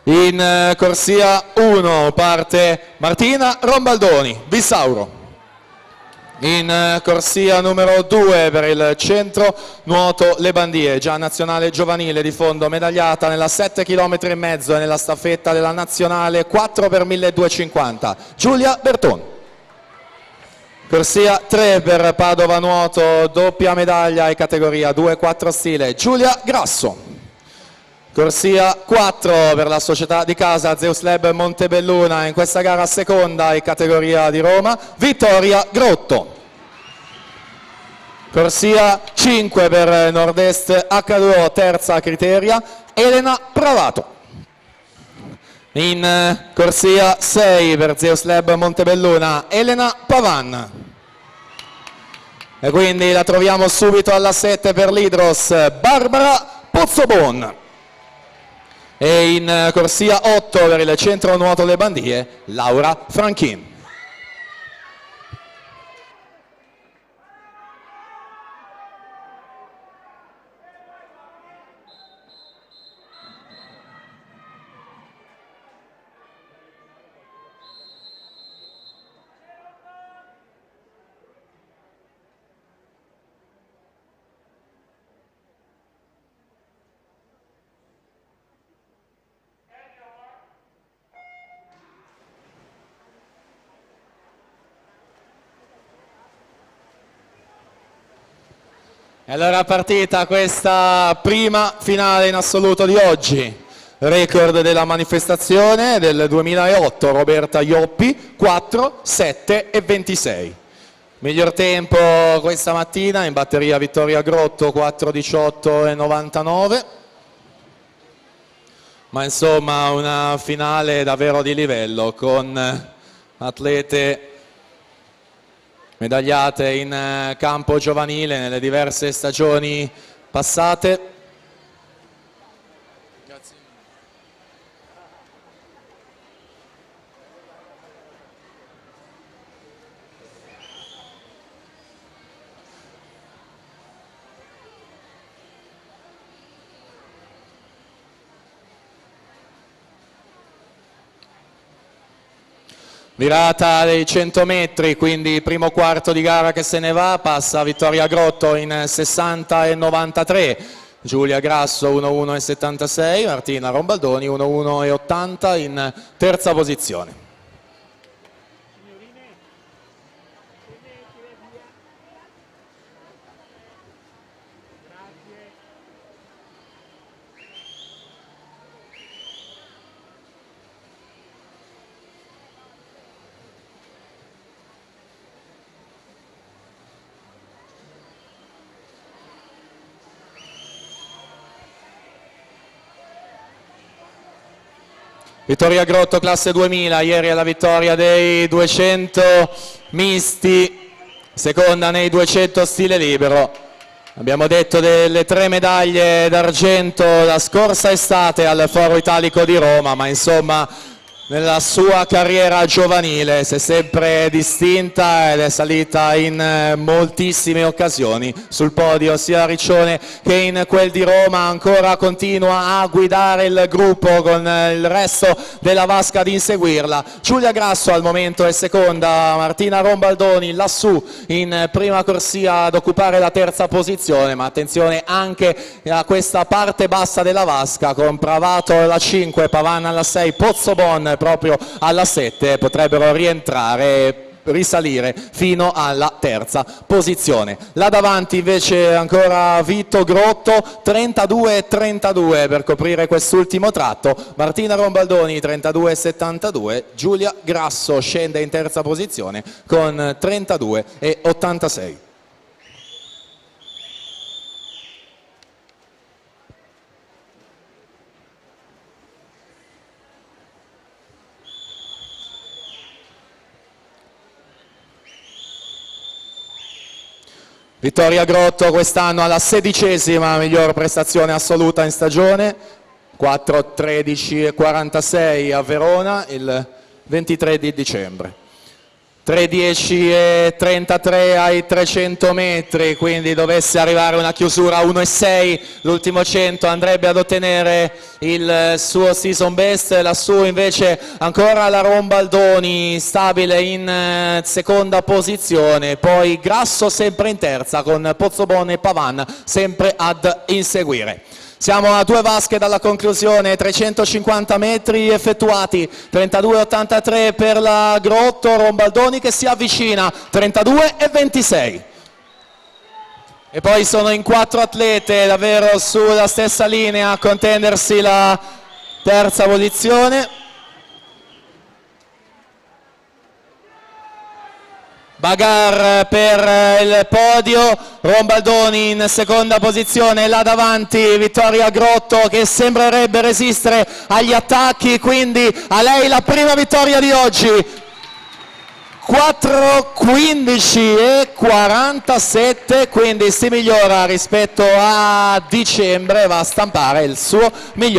In corsia 1 parte Martina Rombaldoni, Bissauro. In corsia numero 2 per il centro nuoto Le Bandie, già nazionale giovanile di fondo, medagliata nella 7 km e mezzo e nella staffetta della nazionale 4x1250, Giulia Berton. Corsia 3 per Padova Nuoto, doppia medaglia e categoria 2-4 stile, Giulia Grasso. Corsia 4 per la società di casa Zeus Lab Montebelluna, in questa gara seconda in categoria di Roma, Vittoria Grotto. Corsia 5 per Nord-Est H2O, terza criteria, Elena Pravato. In corsia 6 per Zeus Lab Montebelluna, Elena Pavan. E quindi la troviamo subito alla 7 per l'Hydros, Barbara Pozzobon. E in corsia 8 per il centro nuoto Le Bandie, Laura Franchin. E allora partita questa prima finale in assoluto di oggi, record della manifestazione del 2008, Roberta Ioppi, 4, 7 e 26. Miglior tempo questa mattina in batteria Vittoria Grotto, 4, 18 e 99. Ma insomma una finale davvero di livello con atlete medagliate in campo giovanile nelle diverse stagioni passate. Grazie. Virata dei 100 metri, quindi primo quarto di gara che se ne va, passa Vittoria Grotto in 60 e 93, Giulia Grasso 1-1 e 76, Martina Rombaldoni 1-1 e 80 in terza posizione. Vittoria Grotto classe 2000, ieri alla vittoria dei 200 misti, seconda nei 200 stile libero. Abbiamo detto delle 3 medaglie d'argento la scorsa estate al Foro Italico di Roma, ma insomma nella sua carriera giovanile si è sempre distinta ed è salita in moltissime occasioni sul podio sia a Riccione che in quel di Roma. Ancora continua a guidare il gruppo con il resto della vasca ad inseguirla. Giulia Grasso al momento è seconda, Martina Rombaldoni lassù in prima corsia ad occupare la terza posizione, ma attenzione anche a questa parte bassa della vasca con Pravato alla 5, Pavan alla 6, Pozzobon proprio alla 7, potrebbero rientrare e risalire fino alla terza posizione. Là davanti invece ancora Vito Grotto, 32-32 per coprire quest'ultimo tratto, Martina Rombaldoni 32-72, Giulia Grasso scende in terza posizione con 32-86. Vittoria Grotto quest'anno alla 16ª miglior prestazione assoluta in stagione, 4:13:46 a Verona il 23 di dicembre. 3:10 e 33 ai 300 metri, quindi dovesse arrivare una chiusura a 1:6, l'ultimo 100 andrebbe ad ottenere il suo season best. Lassù invece ancora la Rombaldoni stabile in seconda posizione, poi Grasso sempre in terza con Pozzobon e Pavan sempre ad inseguire. Siamo a 2 vasche dalla conclusione, 350 metri effettuati, 32,83 per la Grotto, Rombaldoni che si avvicina, 32,26. E poi sono in 4 atlete davvero sulla stessa linea a contendersi la terza posizione. Bagar per il podio, Rombaldoni in seconda posizione, là davanti Vittoria Grotto che sembrerebbe resistere agli attacchi, quindi a lei la prima vittoria di oggi. 4:15 e 47, quindi si migliora rispetto a dicembre, va a stampare il suo migliore.